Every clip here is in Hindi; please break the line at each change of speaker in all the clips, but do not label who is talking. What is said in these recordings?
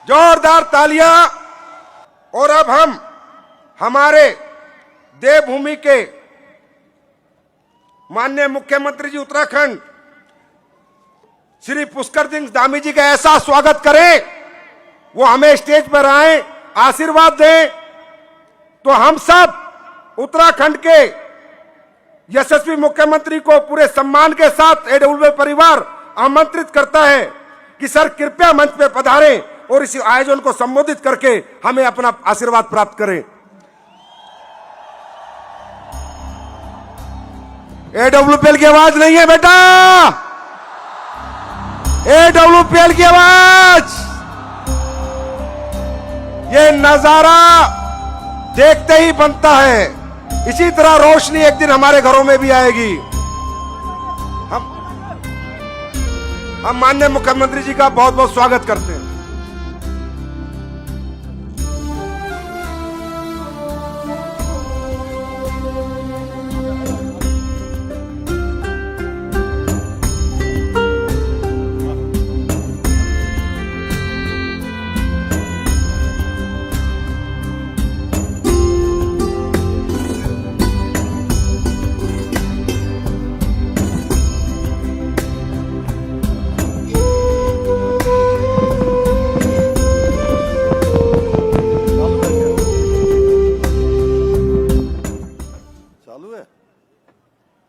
जोरदार तालियां। और अब हम हमारे देवभूमि के माननीय मुख्यमंत्री जी उत्तराखंड श्री पुष्कर सिंह धामी जी का ऐसा स्वागत करें, वो हमें स्टेज पर आए, आशीर्वाद दें। तो हम सब उत्तराखंड के यशस्वी मुख्यमंत्री को पूरे सम्मान के साथ एडब्ल्यूए परिवार आमंत्रित करता है कि सर कृपया मंच पे पधारें और इस आयोजन को संबोधित करके हमें अपना आशीर्वाद प्राप्त करें। एडब्ल्यूपीएल की आवाज नहीं है बेटा, एडब्ल्यूपीएल की आवाज। ये नजारा देखते ही बनता है। इसी तरह रोशनी एक दिन हमारे घरों में भी आएगी। हम माननीय मुख्यमंत्री जी का बहुत बहुत स्वागत करते हैं।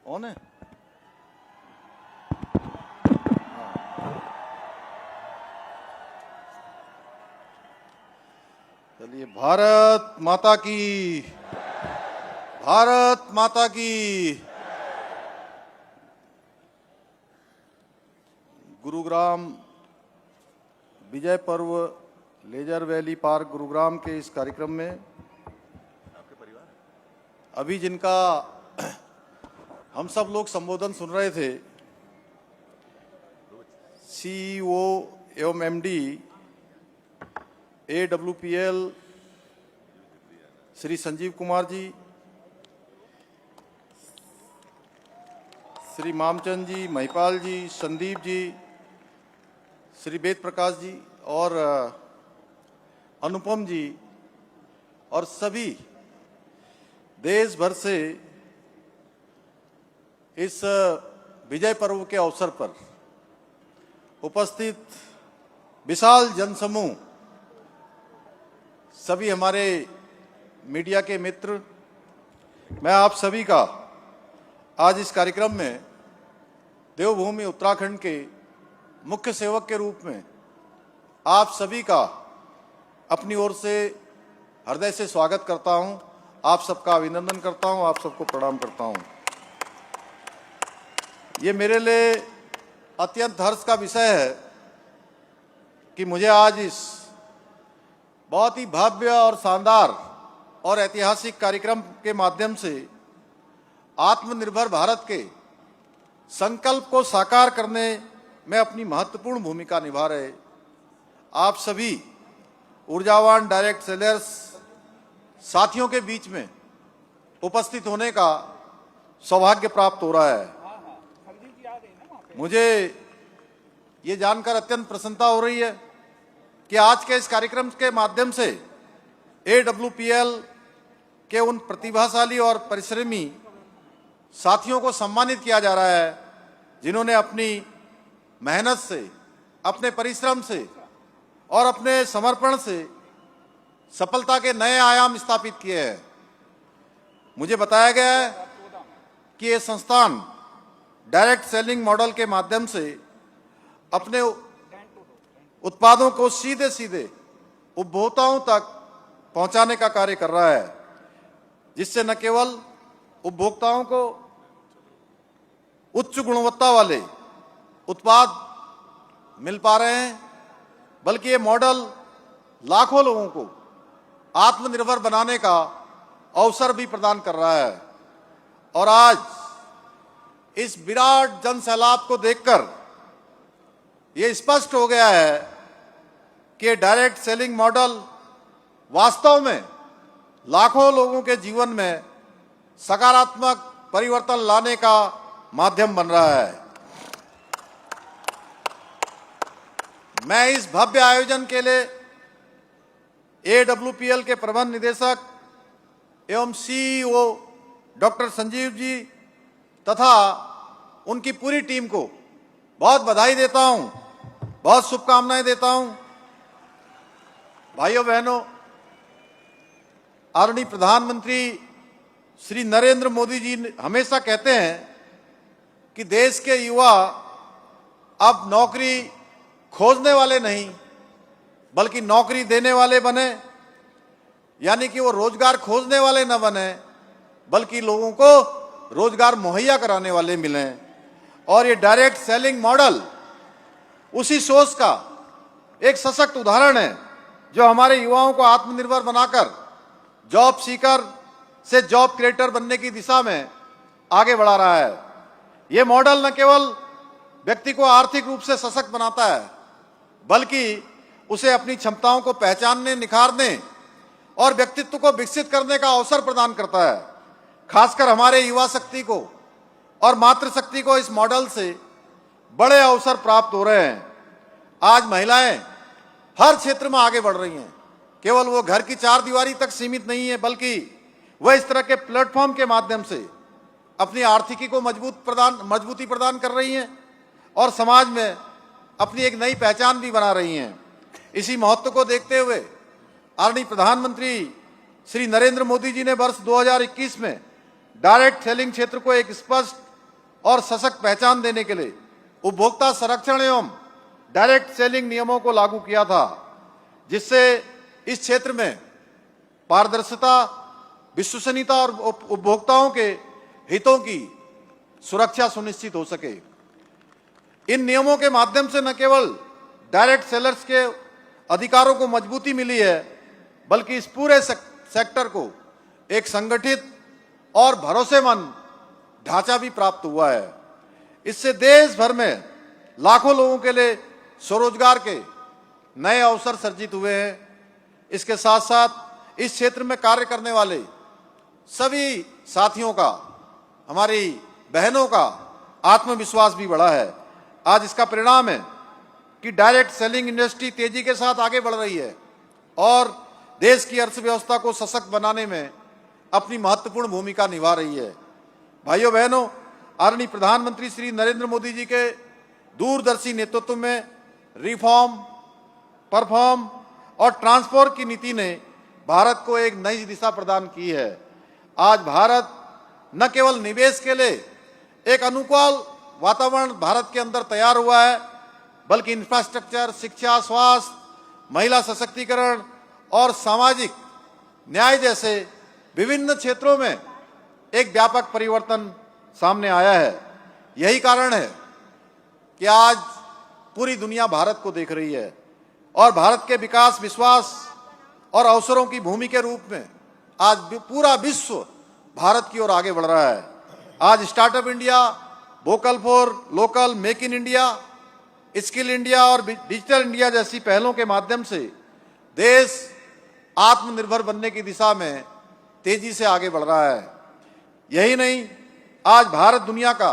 कौन है? चलिए, भारत माता की, भारत माता की। गुरुग्राम विजय पर्व लेजर वैली पार्क गुरुग्राम के इस कार्यक्रम में अभी जिनका हम सब लोग संबोधन सुन रहे थे, सीईओ एवं एमडी एडब्ल्यूपीएल श्री संजीव कुमार जी, श्री मामचंद जी, महिपाल जी, संदीप जी, श्री वेद प्रकाश जी और अनुपम जी और सभी देश भर से इस विजय पर्व के अवसर पर उपस्थित विशाल जनसमूह, सभी हमारे मीडिया के मित्र, मैं आप सभी का आज इस कार्यक्रम में देवभूमि उत्तराखंड के मुख्य सेवक के रूप में आप सभी का अपनी ओर से हृदय से स्वागत करता हूं। आप सबका अभिनंदन करता हूं, आप सबको प्रणाम करता हूं। ये मेरे लिए अत्यंत हर्ष का विषय है कि मुझे आज इस बहुत ही भव्य और शानदार और ऐतिहासिक कार्यक्रम के माध्यम से आत्मनिर्भर भारत के संकल्प को साकार करने में अपनी महत्वपूर्ण भूमिका निभा रहे आप सभी ऊर्जावान डायरेक्ट सेलर्स साथियों के बीच में उपस्थित होने का सौभाग्य प्राप्त हो रहा है। मुझे ये जानकर अत्यंत प्रसन्नता हो रही है कि आज के इस कार्यक्रम के माध्यम से एडब्ल्यूपीएल के उन प्रतिभाशाली और परिश्रमी साथियों को सम्मानित किया जा रहा है जिन्होंने अपनी मेहनत से, अपने परिश्रम से और अपने समर्पण से सफलता के नए आयाम स्थापित किए हैं। मुझे बताया गया है कि ये संस्थान डायरेक्ट सेलिंग मॉडल के माध्यम से अपने उत्पादों को सीधे सीधे उपभोक्ताओं तक पहुंचाने का कार्य कर रहा है, जिससे न केवल उपभोक्ताओं को उच्च गुणवत्ता वाले उत्पाद मिल पा रहे हैं, बल्कि ये मॉडल लाखों लोगों को आत्मनिर्भर बनाने का अवसर भी प्रदान कर रहा है। और आज इस विराट जन सैलाब को देखकर यह स्पष्ट हो गया है कि डायरेक्ट सेलिंग मॉडल वास्तव में लाखों लोगों के जीवन में सकारात्मक परिवर्तन लाने का माध्यम बन रहा है। मैं इस भव्य आयोजन के लिए AWPL के प्रबंध निदेशक एवं CEO डॉक्टर संजीव जी तथा उनकी पूरी टीम को बहुत बधाई देता हूं, बहुत शुभकामनाएं देता हूं। भाइयों बहनों, आदरणीय प्रधानमंत्री श्री नरेंद्र मोदी जी हमेशा कहते हैं कि देश के युवा अब नौकरी खोजने वाले नहीं बल्कि नौकरी देने वाले बने, यानी कि वो रोजगार खोजने वाले न बने बल्कि लोगों को रोजगार मुहैया कराने वाले मिलें। और ये डायरेक्ट सेलिंग मॉडल उसी सोच का एक सशक्त उदाहरण है जो हमारे युवाओं को आत्मनिर्भर बनाकर जॉब सीकर से जॉब क्रिएटर बनने की दिशा में आगे बढ़ा रहा है। ये मॉडल न केवल व्यक्ति को आर्थिक रूप से सशक्त बनाता है बल्कि उसे अपनी क्षमताओं को पहचानने, निखारने और व्यक्तित्व को विकसित करने का अवसर प्रदान करता है। खासकर हमारे युवा शक्ति को और मातृशक्ति को इस मॉडल से बड़े अवसर प्राप्त हो रहे हैं। आज महिलाएं हर क्षेत्र में आगे बढ़ रही हैं। केवल वो घर की चार दीवारी तक सीमित नहीं है बल्कि वह इस तरह के प्लेटफॉर्म के माध्यम से अपनी आर्थिकी को मजबूती प्रदान कर रही हैं और समाज में अपनी एक नई पहचान भी बना रही हैं। इसी महत्व को देखते हुए आदरणीय प्रधानमंत्री श्री नरेंद्र मोदी जी ने वर्ष 2021 में डायरेक्ट सेलिंग क्षेत्र को एक स्पष्ट और सशक्त पहचान देने के लिए उपभोक्ता संरक्षण एवं डायरेक्ट सेलिंग नियमों को लागू किया था, जिससे इस क्षेत्र में पारदर्शिता, विश्वसनीयता और उपभोक्ताओं के हितों की सुरक्षा सुनिश्चित हो सके। इन नियमों के माध्यम से न केवल डायरेक्ट सेलर्स के अधिकारों को मजबूती मिली है बल्कि इस पूरे सेक्टर को एक संगठित और भरोसेमंद ढांचा भी प्राप्त हुआ है। इससे देश भर में लाखों लोगों के लिए स्वरोजगार के नए अवसर सर्जित हुए हैं। इसके साथ साथ इस क्षेत्र में कार्य करने वाले सभी साथियों का, हमारी बहनों का आत्मविश्वास भी बढ़ा है। आज इसका परिणाम है कि डायरेक्ट सेलिंग इंडस्ट्री तेजी के साथ आगे बढ़ रही है और देश की अर्थव्यवस्था को सशक्त बनाने में अपनी महत्वपूर्ण भूमिका निभा रही है। भाइयों बहनों, आदरणीय प्रधानमंत्री श्री नरेंद्र मोदी जी के दूरदर्शी नेतृत्व में रिफॉर्म, परफॉर्म और ट्रांसफॉर्म की नीति ने भारत को एक नई दिशा प्रदान की है। आज भारत न केवल निवेश के लिए एक अनुकूल वातावरण भारत के अंदर तैयार हुआ है बल्कि इंफ्रास्ट्रक्चर, शिक्षा, स्वास्थ्य, महिला सशक्तिकरण और सामाजिक न्याय जैसे विभिन्न क्षेत्रों में एक व्यापक परिवर्तन सामने आया है। यही कारण है कि आज पूरी दुनिया भारत को देख रही है और भारत के विकास, विश्वास और अवसरों की भूमि के रूप में आज पूरा विश्व भारत की ओर आगे बढ़ रहा है। आज startup India, vocal for local, make in India, skill India और डिजिटल इंडिया जैसी पहलों के माध्यम से देश आत्मनिर्भर बनने की दिशा में तेजी से आगे बढ़ रहा है। यही नहीं, आज भारत दुनिया का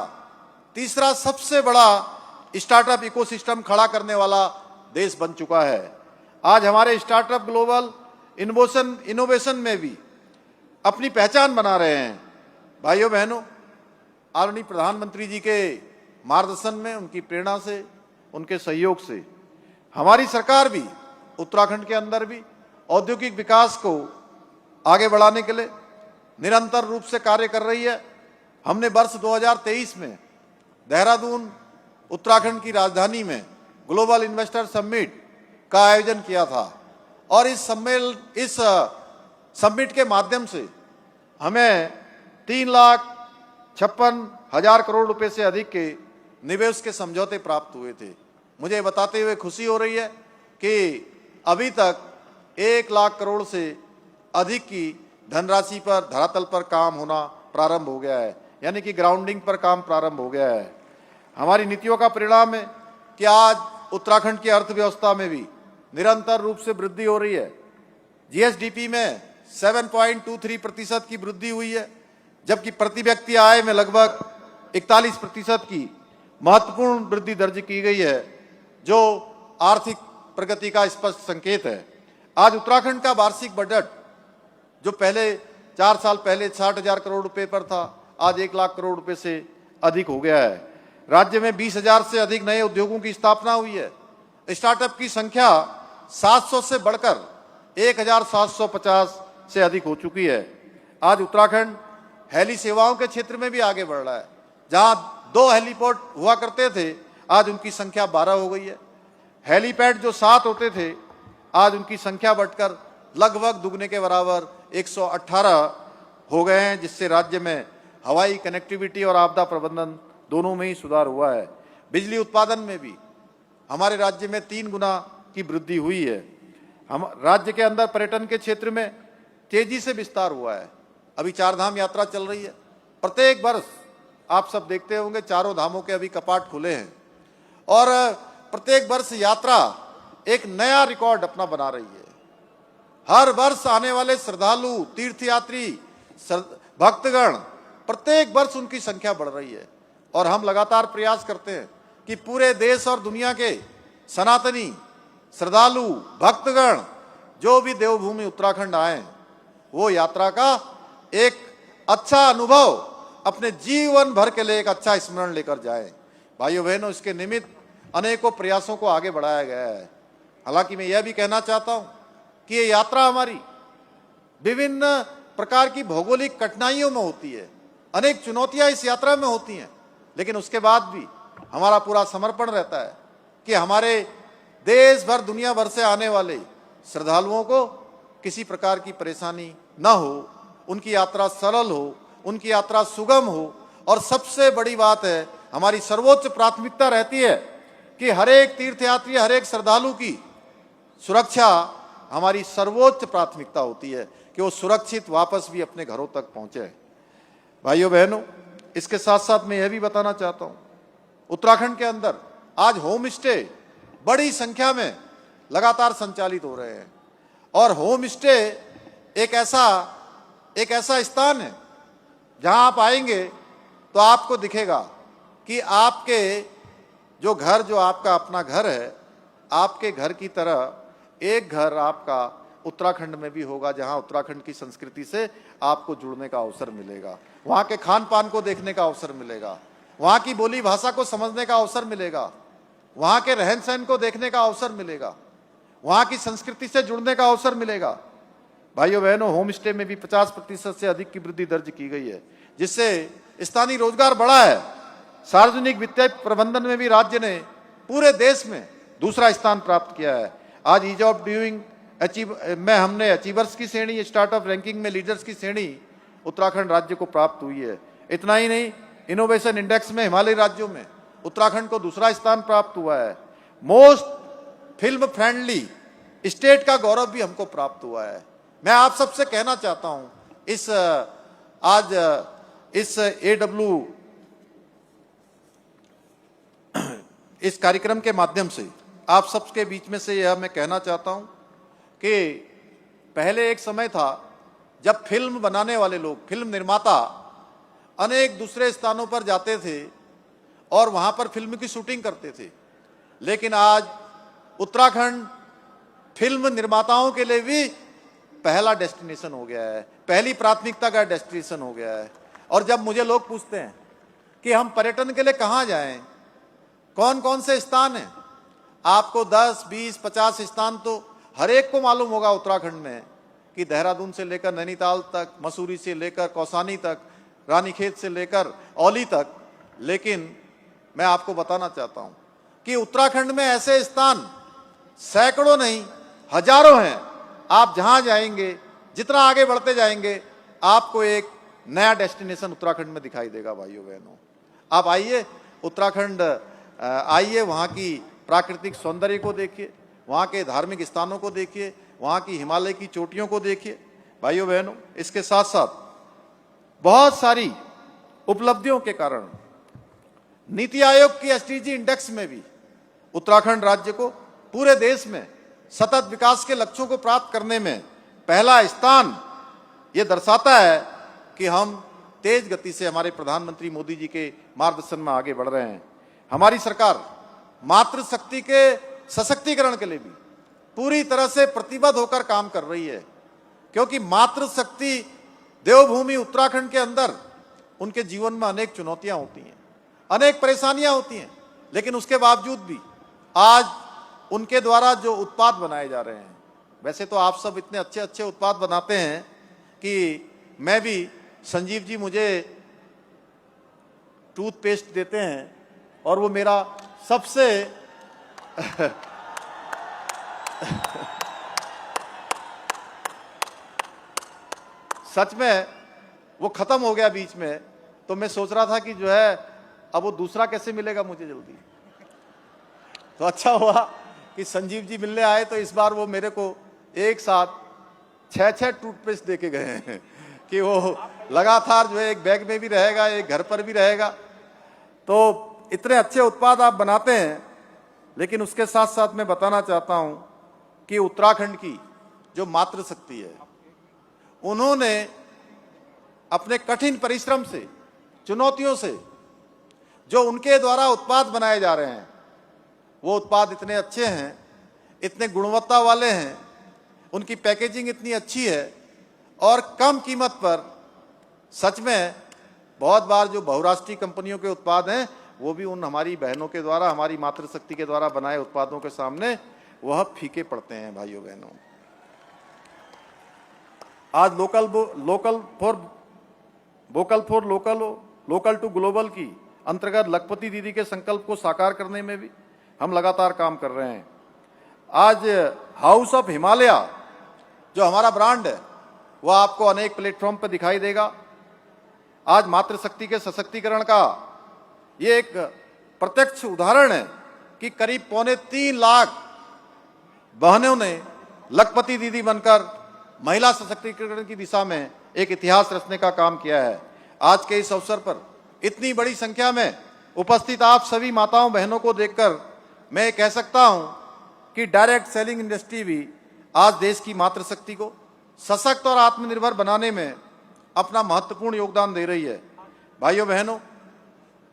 तीसरा सबसे बड़ा स्टार्टअप इकोसिस्टम खड़ा करने वाला देश बन चुका है। आज हमारे स्टार्टअप ग्लोबल इनोवेशन में भी अपनी पहचान बना रहे हैं। भाइयों बहनों, आदरणीय प्रधानमंत्री जी के मार्गदर्शन में, उनकी प्रेरणा से, उनके सहयोग से हमारी सरकार भी उत्तराखंड के अंदर भी औद्योगिक विकास को आगे बढ़ाने के लिए निरंतर रूप से कार्य कर रही है। हमने वर्ष 2023 में देहरादून, उत्तराखंड की राजधानी में ग्लोबल इन्वेस्टर समिट का आयोजन किया था और इस समिट के माध्यम से हमें 3,56,000 करोड़ रुपए से अधिक के निवेश के समझौते प्राप्त हुए थे। मुझे बताते हुए खुशी हो रही है कि अभी तक 1 लाख करोड़ से अधिक की धनराशि पर धरातल पर काम होना प्रारंभ हो गया है, यानी कि ग्राउंडिंग पर काम प्रारंभ हो गया है। हमारी नीतियों का परिणाम है कि आज उत्तराखंड की अर्थव्यवस्था में भी निरंतर रूप से वृद्धि हो रही है। जीएसडीपी में 7.23% की वृद्धि हुई है, जबकि प्रति व्यक्ति आय में लगभग 41% की महत्वपूर्ण वृद्धि दर्ज की गई है, जो आर्थिक प्रगति का स्पष्ट संकेत है। आज उत्तराखंड का वार्षिक बजट जो पहले 4 साल पहले 60,000 करोड़ रुपए पर था, आज 1 लाख करोड़ रुपए से अधिक हो गया है। राज्य में 20,000 से अधिक नए उद्योगों की स्थापना हुई है। स्टार्टअप की संख्या 700 से बढ़कर 1,750 से अधिक हो चुकी है। आज उत्तराखंड हेली सेवाओं के क्षेत्र में भी आगे बढ़ रहा है। जहां 2 हेलीपोर्ट हुआ करते थे, आज उनकी संख्या 12 हो गई है। हेलीपैड जो 7 होते थे, आज उनकी संख्या बढ़कर लगभग दुगने के बराबर 118 हो गए हैं, जिससे राज्य में हवाई कनेक्टिविटी और आपदा प्रबंधन दोनों में ही सुधार हुआ है। बिजली उत्पादन में भी हमारे राज्य में 3 गुना की वृद्धि हुई है। हम राज्य के अंदर पर्यटन के क्षेत्र में तेजी से विस्तार हुआ है। अभी 4 धाम यात्रा चल रही है। प्रत्येक वर्ष आप सब देखते होंगे, चारों धामों के अभी कपाट खुले हैं और प्रत्येक वर्ष यात्रा एक नया रिकॉर्ड अपना बना रही है। हर वर्ष आने वाले श्रद्धालु, तीर्थयात्री, भक्तगण, प्रत्येक वर्ष उनकी संख्या बढ़ रही है और हम लगातार प्रयास करते हैं कि पूरे देश और दुनिया के सनातनी श्रद्धालु, भक्तगण जो भी देवभूमि उत्तराखंड आए, वो यात्रा का एक अच्छा अनुभव अपने जीवन भर के लिए एक अच्छा स्मरण लेकर जाएं। भाइयों बहनों, इसके निमित्त अनेकों प्रयासों को आगे बढ़ाया गया है। हालांकि मैं यह भी कहना चाहता हूं कि ये यात्रा हमारी विभिन्न प्रकार की भौगोलिक कठिनाइयों में होती है, अनेक चुनौतियां इस यात्रा में होती हैं, लेकिन उसके बाद भी हमारा पूरा समर्पण रहता है कि हमारे देश भर, दुनिया भर से आने वाले श्रद्धालुओं को किसी प्रकार की परेशानी न हो, उनकी यात्रा सरल हो, उनकी यात्रा सुगम हो। और सबसे बड़ी बात है, हमारी सर्वोच्च प्राथमिकता रहती है कि हर एक तीर्थयात्री, हर एक श्रद्धालु की सुरक्षा हमारी सर्वोच्च प्राथमिकता होती है कि वो सुरक्षित वापस भी अपने घरों तक पहुंचे। भाइयों बहनों, इसके साथ साथ मैं यह भी बताना चाहता हूं, उत्तराखंड के अंदर आज होम स्टे बड़ी संख्या में लगातार संचालित हो रहे हैं और होम स्टे एक ऐसा स्थान है जहां आप आएंगे तो आपको दिखेगा कि आपके जो आपका अपना घर है, आपके घर की तरह एक घर आपका उत्तराखंड में भी होगा, जहां उत्तराखंड की संस्कृति से आपको जुड़ने का अवसर मिलेगा, वहां के खान पान को देखने का अवसर मिलेगा, वहां की बोली भाषा को समझने का अवसर मिलेगा, वहां के रहन सहन को देखने का अवसर मिलेगा, वहां की संस्कृति से जुड़ने का अवसर मिलेगा। भाइयों बहनों, होम स्टे में भी 50% से अधिक की वृद्धि दर्ज की गई है, जिससे स्थानीय रोजगार बढ़ा है। सार्वजनिक वित्तीय प्रबंधन में भी राज्य ने पूरे देश में दूसरा स्थान प्राप्त किया है। आज ईज ऑफ डूइंग में हमने अचीवर्स की श्रेणी, स्टार्टअप रैंकिंग में लीडर्स की श्रेणी उत्तराखंड राज्य को प्राप्त हुई है। इतना ही नहीं, इनोवेशन इंडेक्स में हिमालयी राज्यों में उत्तराखंड को दूसरा स्थान प्राप्त हुआ है। मोस्ट फिल्म फ्रेंडली स्टेट का गौरव भी हमको प्राप्त हुआ है। मैं आप सबसे कहना चाहता हूं, इस कार्यक्रम के माध्यम से आप सबके बीच में से यह मैं कहना चाहता हूं कि पहले एक समय था जब फिल्म बनाने वाले लोग, फिल्म निर्माता अनेक दूसरे स्थानों पर जाते थे और वहां पर फिल्म की शूटिंग करते थे, लेकिन आज उत्तराखंड फिल्म निर्माताओं के लिए भी पहला डेस्टिनेशन हो गया है, पहली प्राथमिकता का डेस्टिनेशन हो गया है। और जब मुझे लोग पूछते हैं कि हम पर्यटन के लिए कहां जाएं, कौन कौन से स्थान हैं, आपको 10, 20, 50 स्थान तो हर एक को मालूम होगा उत्तराखंड में कि देहरादून से लेकर नैनीताल तक, मसूरी से लेकर कौसानी तक, रानीखेत से लेकर औली तक। लेकिन मैं आपको बताना चाहता हूं कि उत्तराखंड में ऐसे स्थान सैकड़ों नहीं हजारों हैं। आप जहां जाएंगे, जितना आगे बढ़ते जाएंगे, आपको एक नया डेस्टिनेशन उत्तराखंड में दिखाई देगा। भाइयों बहनों, आप आइए उत्तराखंड, आइए वहां की प्राकृतिक सौंदर्य को देखिए, वहां के धार्मिक स्थानों को देखिए, वहां की हिमालय की चोटियों को देखिए। भाइयों बहनों, इसके साथ साथ बहुत सारी उपलब्धियों के कारण नीति आयोग की एसडीजी इंडेक्स में भी उत्तराखंड राज्य को पूरे देश में सतत विकास के लक्ष्यों को प्राप्त करने में पहला स्थान ये दर्शाता है कि हम तेज गति से हमारे प्रधानमंत्री मोदी जी के मार्गदर्शन में आगे बढ़ रहे हैं। हमारी सरकार मातृशक्ति के सशक्तिकरण के लिए भी पूरी तरह से प्रतिबद्ध होकर काम कर रही है, क्योंकि मातृशक्ति देवभूमि उत्तराखंड के अंदर उनके जीवन में अनेक चुनौतियां होती हैं, अनेक परेशानियां होती हैं, लेकिन उसके बावजूद भी आज उनके द्वारा जो उत्पाद बनाए जा रहे हैं, वैसे तो आप सब इतने अच्छे अच्छे उत्पाद बनाते हैं कि मैं भी, संजीव जी मुझे टूथपेस्ट देते हैं और वो मेरा सबसे सच में वो खत्म हो गया बीच में, तो मैं सोच रहा था कि जो है अब वो दूसरा कैसे मिलेगा मुझे जल्दी। तो अच्छा हुआ कि संजीव जी मिलने आए, तो इस बार वो मेरे को एक साथ 6 टूथपेस्ट दे के गए हैं कि वो लगातार जो है एक बैग में भी रहेगा, एक घर पर भी रहेगा। तो इतने अच्छे उत्पाद आप बनाते हैं, लेकिन उसके साथ साथ मैं बताना चाहता हूं कि उत्तराखंड की जो मातृशक्ति है, उन्होंने अपने कठिन परिश्रम से, चुनौतियों से जो उनके द्वारा उत्पाद बनाए जा रहे हैं, वो उत्पाद इतने अच्छे हैं, इतने गुणवत्ता वाले हैं, उनकी पैकेजिंग इतनी अच्छी है और कम कीमत पर, सच में बहुत बार जो बहुराष्ट्रीय कंपनियों के उत्पाद हैं वो भी उन हमारी बहनों के द्वारा, हमारी मातृशक्ति के द्वारा बनाए उत्पादों के सामने वह फीके पड़ते हैं। भाइयों बहनों, आज vocal for local to global की अंतर्गत लखपति दीदी के संकल्प को साकार करने में भी हम लगातार काम कर रहे हैं। आज हाउस ऑफ हिमालय जो हमारा ब्रांड है, वह आपको अनेक प्लेटफॉर्म पर दिखाई देगा। आज मातृशक्ति के सशक्तिकरण का ये एक प्रत्यक्ष उदाहरण है कि करीब 3.25 लाख बहनों ने लखपति दीदी बनकर महिला सशक्तिकरण की दिशा में एक इतिहास रचने का काम किया है। आज के इस अवसर पर इतनी बड़ी संख्या में उपस्थित आप सभी माताओं बहनों को देखकर मैं ये कह सकता हूं कि डायरेक्ट सेलिंग इंडस्ट्री भी आज देश की मातृशक्ति को सशक्त और आत्मनिर्भर बनाने में अपना महत्वपूर्ण योगदान दे रही है। भाइयों बहनों,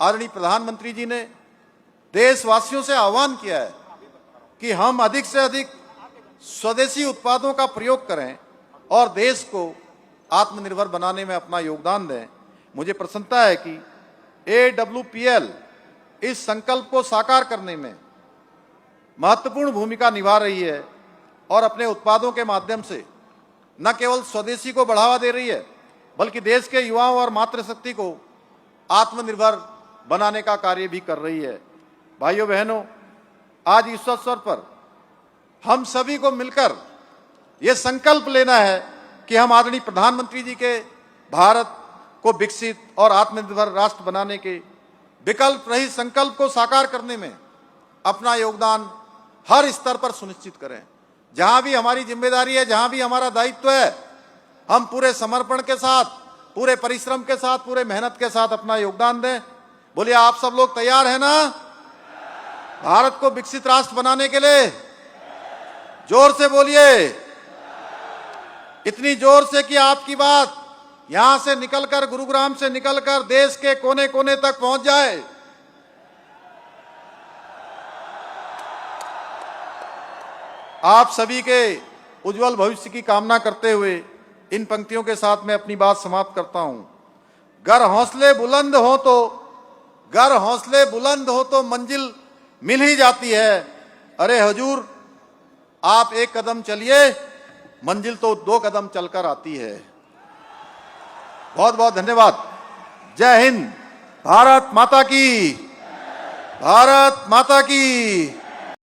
आदरणीय प्रधानमंत्री जी ने देशवासियों से आह्वान किया है कि हम अधिक से अधिक स्वदेशी उत्पादों का प्रयोग करें और देश को आत्मनिर्भर बनाने में अपना योगदान दें। मुझे प्रसन्नता है कि AWPL इस संकल्प को साकार करने में महत्वपूर्ण भूमिका निभा रही है और अपने उत्पादों के माध्यम से न केवल स्वदेशी को बढ़ावा दे रही है, बल्कि देश के युवाओं और मातृशक्ति को आत्मनिर्भर बनाने का कार्य भी कर रही है। भाइयों बहनों, आज इस अवसर पर हम सभी को मिलकर ये संकल्प लेना है कि हम आदरणीय प्रधानमंत्री जी के भारत को विकसित और आत्मनिर्भर राष्ट्र बनाने के विकल्प रहित संकल्प को साकार करने में अपना योगदान हर स्तर पर सुनिश्चित करें। जहां भी हमारी जिम्मेदारी है, जहां भी हमारा दायित्व है, हम पूरे समर्पण के साथ, पूरे परिश्रम के साथ, पूरे मेहनत के साथ अपना योगदान दें। बोलिए, आप सब लोग तैयार हैं ना भारत को विकसित राष्ट्र बनाने के लिए? जोर से बोलिए, इतनी जोर से कि आपकी बात यहां से निकलकर, गुरुग्राम से निकलकर देश के कोने कोने तक पहुंच जाए। आप सभी के उज्जवल भविष्य की कामना करते हुए इन पंक्तियों के साथ मैं अपनी बात समाप्त करता हूं। गर हौसले बुलंद हो तो मंजिल मिल ही जाती है। अरे हुजूर, आप एक कदम चलिए, मंजिल तो 2 कदम चलकर आती है। बहुत बहुत धन्यवाद। जय हिंद। भारत माता की, भारत माता की।